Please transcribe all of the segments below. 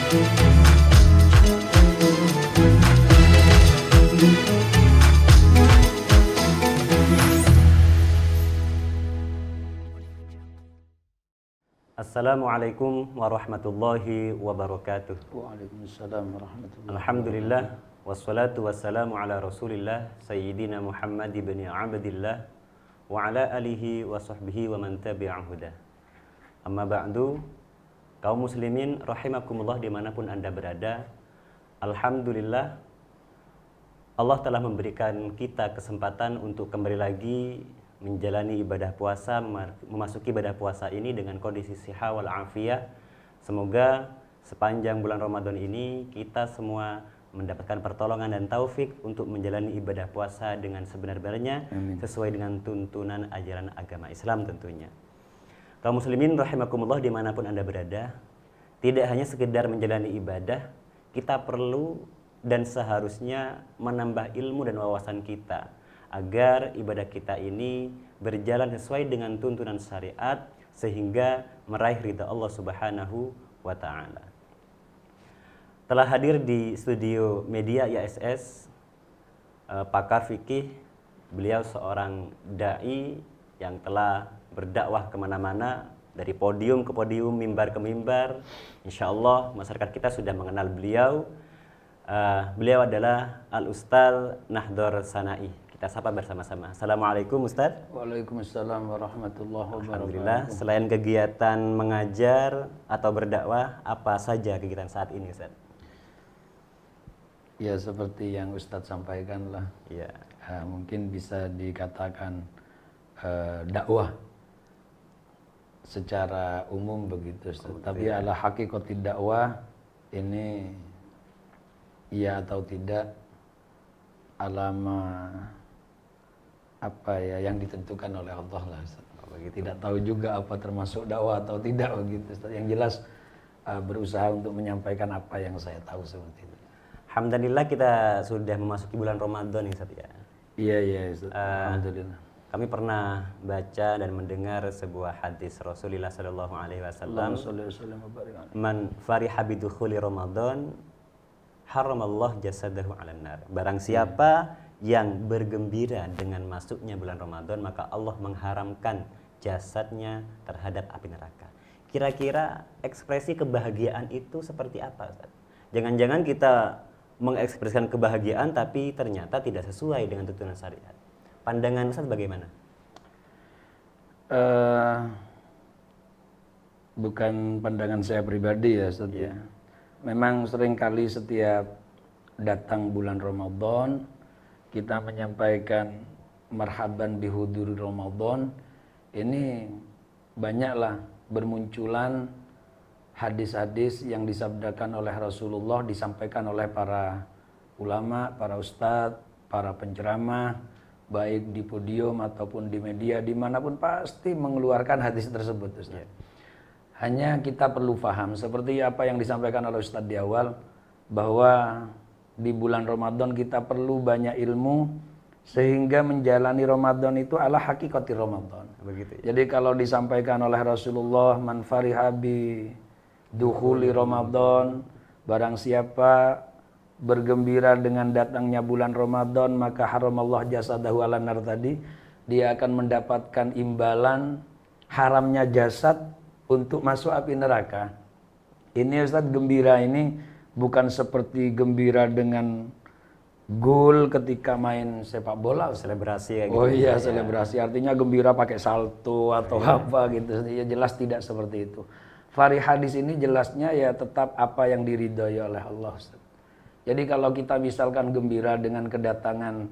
Assalamualaikum warahmatullahi wabarakatuh. Waalaikumsalam warahmatullahi Alhamdulillah wassalatu wassalamu ala Rasulillah Sayyidina Muhammad ibn Abdillah wa ala alihi wa sahbihi wa man tabi'a huda. Amma ba'du, kaum muslimin rahimakumullah dimanapun Anda berada. Alhamdulillah Allah telah memberikan kita kesempatan untuk kembali lagi menjalani ibadah puasa, memasuki ibadah puasa ini dengan kondisi siha wal afiyah. Semoga sepanjang bulan Ramadan ini kita semua mendapatkan pertolongan dan taufik untuk menjalani ibadah puasa dengan sebenar-benarnya, sesuai dengan tuntunan ajaran agama Islam tentunya. Kaum muslimin rahimakumullah dimanapun Anda berada, tidak hanya sekedar menjalani ibadah, kita perlu dan seharusnya menambah ilmu dan wawasan kita agar ibadah kita ini berjalan sesuai dengan tuntunan syariat sehingga meraih ridha Allah Subhanahu wa taala. Telah hadir di studio media IASS pakar fikih, beliau seorang dai yang telah berdakwah kemana-mana, dari podium ke podium, mimbar ke mimbar. Insyaallah masyarakat kita sudah mengenal beliau. Beliau adalah Al-Ustaz Nahdhar Sanai. Kita sapa bersama-sama. Assalamualaikum Ustaz. Waalaikumsalam warahmatullahi wabarakatuh. Alhamdulillah. Selain kegiatan mengajar atau berdakwah, apa saja kegiatan saat ini Ustaz? Ya seperti yang Ustadz sampaikan lah. Ya. Mungkin bisa dikatakan dakwah secara umum begitu Ustadz. Tapi ala hakikati dakwah ini iya atau tidak alama apa ya yang ditentukan oleh Allah lah Ustaz. Tidak tahu juga apa termasuk dakwah atau tidak begitu Ustaz. Yang jelas berusaha untuk menyampaikan apa yang saya tahu seperti itu. Alhamdulillah kita sudah memasuki bulan Ramadan Ustaz ya. Iya Ustaz. Alhamdulillah. Kami pernah baca dan mendengar sebuah hadis Rasulullah sallallahu alaihi wasallam, "Man fariha bidukhuli Ramadan haramallah jasadahu 'alan nar." Barang siapa yang bergembira dengan masuknya bulan Ramadan, maka Allah mengharamkan jasadnya terhadap api neraka. Kira-kira ekspresi kebahagiaan itu seperti apa, Ustaz? Jangan-jangan kita mengekspresikan kebahagiaan tapi ternyata tidak sesuai dengan tuntunan syariat. Pandangan Ustaz bagaimana? Bukan pandangan saya pribadi ya Ustaz ya. Memang seringkali setiap datang bulan Ramadan kita menyampaikan marhaban bihuduri Ramadan, ini banyaklah bermunculan hadis-hadis yang disabdakan oleh Rasulullah, disampaikan oleh para ulama, para ustadz, para penceramah, baik di podium ataupun di media, dimanapun pasti mengeluarkan hadis tersebut Ustaz. Hanya kita perlu paham seperti apa yang disampaikan oleh Ustaz di awal, bahwa di bulan Ramadan kita perlu banyak ilmu sehingga menjalani Ramadan itu ala hakikati Ramadan. Begitu ya? Jadi kalau disampaikan oleh Rasulullah, man fariha bi dukhuli Ramadan, barang siapa bergembira dengan datangnya bulan Ramadan maka haramallah jasadahu 'alan nar tadi, dia akan mendapatkan imbalan haramnya jasad untuk masuk api neraka. Ini Ustaz, gembira ini bukan seperti gembira dengan gol ketika main sepak bola, selebrasi ya gitu. Oh iya, selebrasi artinya gembira pakai salto atau apa gitu. Ya jelas tidak seperti itu. Fari hadis ini jelasnya ya tetap apa yang diridhoi oleh Allah Ustaz. Jadi kalau kita misalkan gembira dengan kedatangan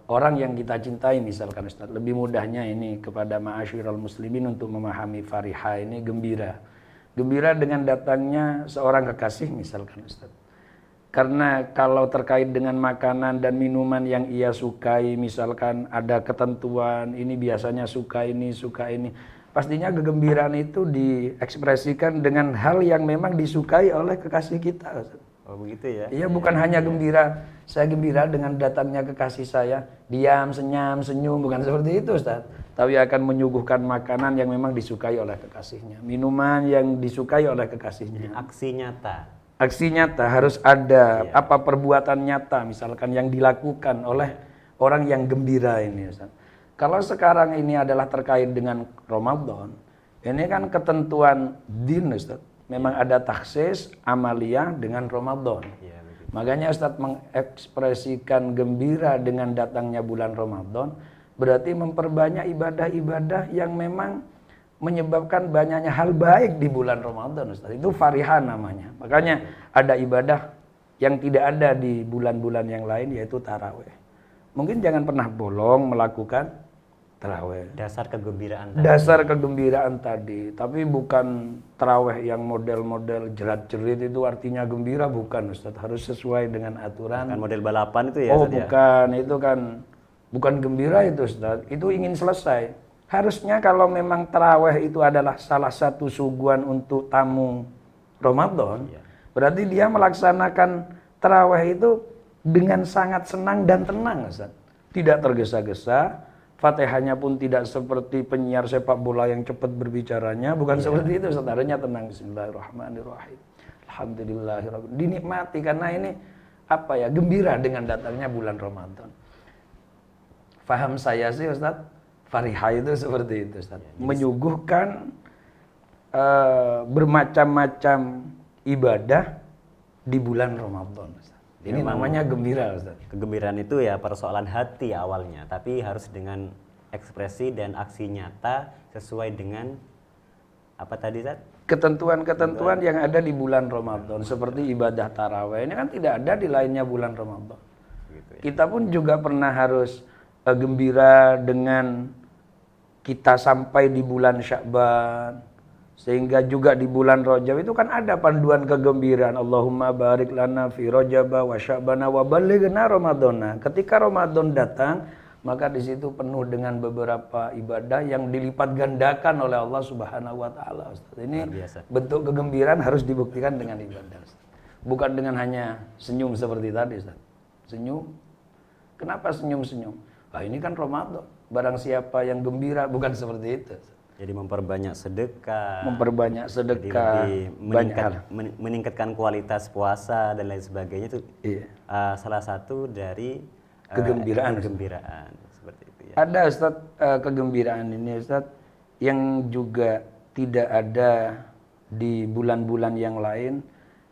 orang yang kita cintai misalkan Ustaz, lebih mudahnya ini kepada ma'asyiral muslimin untuk memahami fariha ini gembira. Gembira dengan datangnya seorang kekasih misalkan Ustaz. Karena kalau terkait dengan makanan dan minuman yang ia sukai, misalkan ada ketentuan, ini biasanya suka ini, pastinya kegembiraan itu diekspresikan dengan hal yang memang disukai oleh kekasih kita Ustaz. Oh begitu ya? Iya, bukan hanya gembira, saya gembira dengan datangnya kekasih saya, diam, senyum, bukan seperti itu Ustaz. tapi akan menyuguhkan makanan yang memang disukai oleh kekasihnya, minuman yang disukai oleh kekasihnya. Aksi nyata. Aksi nyata harus ada, apa perbuatan nyata misalkan yang dilakukan oleh orang yang gembira ini, Ustaz. Kalau sekarang ini adalah terkait dengan Ramadan, ini kan ketentuan din, Ustaz. Memang ada taksis amaliyah dengan Ramadan. Ya, begitu. Makanya Ustaz mengekspresikan gembira dengan datangnya bulan Ramadan, berarti memperbanyak ibadah-ibadah yang memang menyebabkan banyaknya hal baik di bulan Ramadan, Ustaz. Itu farihan namanya. Makanya ada ibadah yang tidak ada di bulan-bulan yang lain, yaitu tarawih. Mungkin jangan pernah bolong melakukan tarawih. Dasar kegembiraan tadi. Dasar kegembiraan tadi. Tapi bukan tarawih yang model-model jerat-jerit itu artinya gembira, bukan, Ustaz. Harus sesuai dengan aturan. Kan model balapan itu ya, Oh, Ustaz, ya? bukan. Itu kan bukan gembira itu, Ustaz. Itu ingin selesai. Harusnya kalau memang tarawih itu adalah salah satu suguhan untuk tamu Ramadan, berarti dia melaksanakan tarawih itu dengan sangat senang dan tenang, Ustaz. Tidak tergesa-gesa, Fatihahnya pun tidak seperti penyiar sepak bola yang cepat berbicaranya, bukan seperti itu, Ustaz. Harusnya tenang. Bismillahirrahmanirrahim. Alhamdulillahirabbil. Dinikmati karena ini apa ya? Gembira dengan datangnya bulan Ramadan. Faham saya sih, Ustaz, farihah itu seperti itu, Ustaz. Menyuguhkan bermacam-macam ibadah di bulan Ramadan, Ustaz. Ini namanya gembira, Ustaz. Kegembiraan itu ya persoalan hati awalnya, tapi harus dengan ekspresi dan aksi nyata sesuai dengan apa tadi, Ustaz? Ketentuan-ketentuan yang ada di bulan Ramadan, seperti ibadah tarawih. Ini kan tidak ada di lainnya bulan Ramadan. Gitu ya. Kita pun juga pernah harus gembira dengan kita sampai di bulan Sya'ban, sehingga juga di bulan Rajab itu kan ada panduan kegembiraan. Allahumma barik lana fi Rajaba wa Sya'bana wa ballighna Ramadana. Ketika Ramadan datang, maka di situ penuh dengan beberapa ibadah yang dilipat gandakan oleh Allah Subhanahu wa taala, Ustaz. Ini bentuk kegembiraan harus dibuktikan dengan ibadah, Ustaz. Bukan dengan hanya senyum seperti tadi, Ustaz. Senyum. Kenapa senyum-senyum? Nah, ini kan Ramadan. Barang siapa yang gembira, bukan seperti itu. Jadi memperbanyak sedekah. Memperbanyak sedekah. Meningkatkan kualitas puasa dan lain sebagainya itu salah satu dari kegembiraan seperti itu ya. Ada, Ustaz, kegembiraan ini, Ustaz, yang juga tidak ada di bulan-bulan yang lain.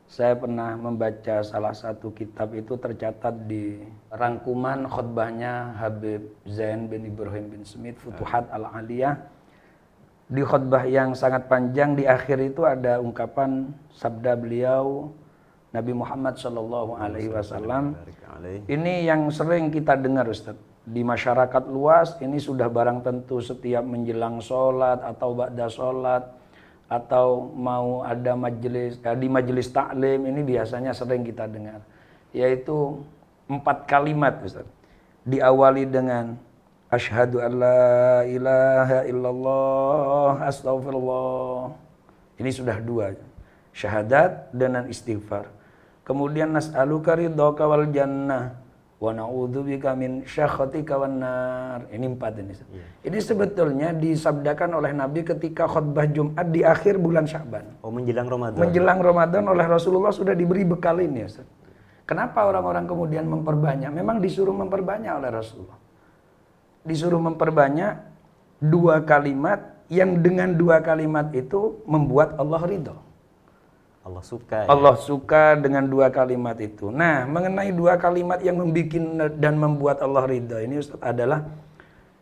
Saya pernah membaca salah satu kitab, itu tercatat di rangkuman khutbahnya Habib Zain bin Ibrahim bin Smith, Futuhat Al-Aliyah. Di khutbah yang sangat panjang, di akhir itu ada ungkapan sabda beliau, Nabi Muhammad SAW. Ini yang sering kita dengar, Ustaz. Di masyarakat luas, ini sudah barang tentu setiap menjelang sholat atau ba'da sholat, atau mau ada majelis, di majelis taklim, ini biasanya sering kita dengar, yaitu 4 kalimat, Ustaz. Diawali dengan asyhadu an la ilaha illallah astaghfirullah. Ini sudah 2, syahadat dengan istighfar. Kemudian nas'aluka ridhaka wal jannah wa na'udzubika min syakhatika wan nar. Ini 4 ini. Ini sebetulnya disabdakan oleh Nabi ketika khutbah Jumat di akhir bulan Sya'ban. Oh, menjelang Ramadan. Menjelang Ramadan oleh Rasulullah sudah diberi bekal ini, Ustaz. Kenapa orang-orang kemudian memperbanyak? Memang disuruh memperbanyak oleh Rasulullah. Disuruh memperbanyak 2 kalimat yang dengan 2 kalimat itu membuat Allah ridho. Allah suka. Ya? Allah suka dengan 2 kalimat itu. Nah, mengenai 2 kalimat yang membuat dan membuat Allah ridha ini, Ustaz, adalah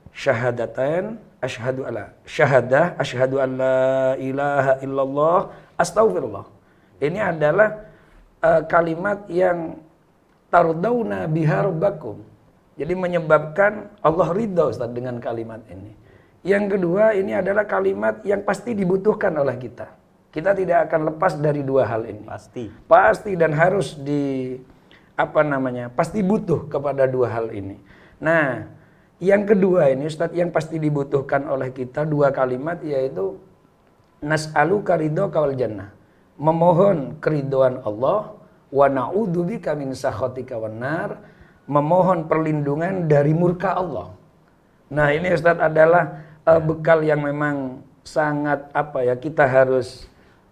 syahadatain, asyhadu an la ilaha illallah, astaghfirullah. Ini adalah kalimat yang tardawna biha rabbakum. Jadi menyebabkan Allah ridha, Ustaz, dengan kalimat ini. Yang kedua, ini adalah kalimat yang pasti dibutuhkan oleh kita. Kita tidak akan lepas dari 2 hal ini. Pasti dan harus pasti butuh kepada 2 hal ini. Nah, yang kedua ini, Ustaz, yang pasti dibutuhkan oleh kita 2 kalimat, yaitu nas'aluka ridhaka wal jannah. Memohon keridhaan Allah, wa na'udzubika min sakhatika wan nar. Memohon perlindungan dari murka Allah. Nah, ini, Ustaz, adalah bekal yang memang sangat kita harus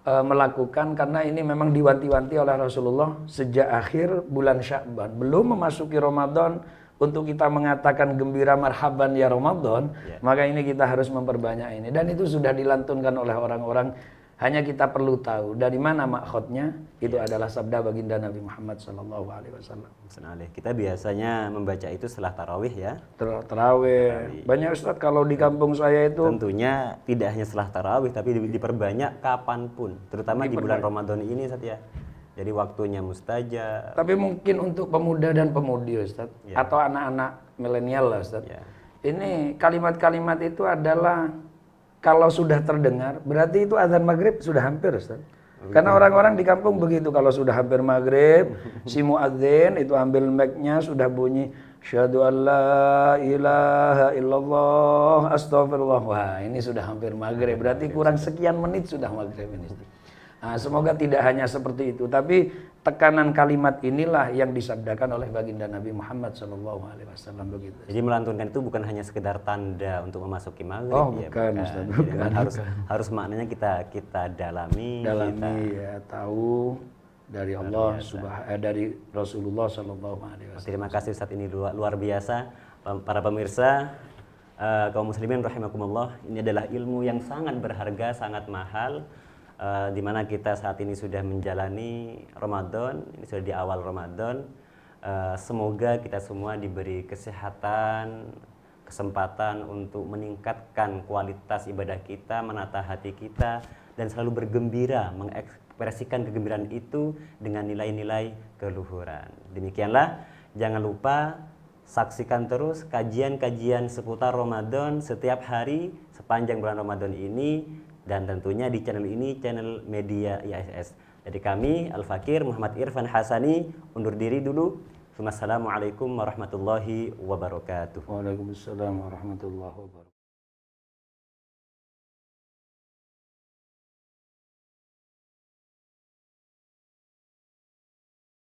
melakukan, karena ini memang diwanti-wanti oleh Rasulullah sejak akhir bulan Sya'ban, belum memasuki Ramadan, untuk kita mengatakan gembira marhaban ya Ramadan, maka ini kita harus memperbanyak ini, dan itu sudah dilantunkan oleh orang-orang. Hanya kita perlu tahu dari mana maksudnya. Itu adalah sabda baginda Nabi Muhammad SAW. Kita biasanya membaca itu setelah tarawih ya. Tarawih. Banyak Ustadz kalau di kampung saya itu. Tentunya tidak hanya setelah tarawih, tapi diperbanyak kapanpun, terutama di bulan Ramadan ini Ustadz ya. Jadi waktunya mustajab. Tapi mungkin untuk pemuda dan pemudi Ustadz, atau anak-anak milenial lah Ustadz. Ini kalimat-kalimat itu adalah, kalau sudah terdengar, berarti itu azan maghrib sudah hampir Ustaz. Karena orang-orang di kampung begitu, kalau sudah hampir maghrib, si muadzin itu ambil mic-nya, sudah bunyi syahadu an la ilaha illallah astagfirullah. Wah, ini sudah hampir maghrib, berarti kurang sekian menit sudah maghrib ini. Nah, semoga tidak hanya seperti itu, tapi tekanan kalimat inilah yang disabdakan oleh baginda Nabi Muhammad SAW begitu. Jadi melantunkan itu bukan hanya sekedar tanda untuk memasuki maghrib. Oh, bukan, Ustaz, bukan. Harus maknanya kita dalami, ya, tahu dari Allah dari Rasulullah SAW. Terima kasih Ustaz, ini luar biasa. Para pemirsa kaum muslimin rahimakumullah, ini adalah ilmu yang sangat berharga, sangat mahal. Di mana kita saat ini sudah menjalani Ramadan, ini sudah di awal Ramadan. Semoga kita semua diberi kesehatan, kesempatan untuk meningkatkan kualitas ibadah kita, menata hati kita, dan selalu bergembira, mengekspresikan kegembiraan itu dengan nilai-nilai keluhuran. Demikianlah, jangan lupa saksikan terus kajian-kajian seputar Ramadan setiap hari sepanjang bulan Ramadan ini. Dan tentunya di channel ini, channel media IASS. Jadi kami Al-Fakir Muhammad Irfan Hasani undur diri dulu. Wassalamualaikum warahmatullahi wabarakatuh. Waalaikumsalam warahmatullahi wabarakatuh.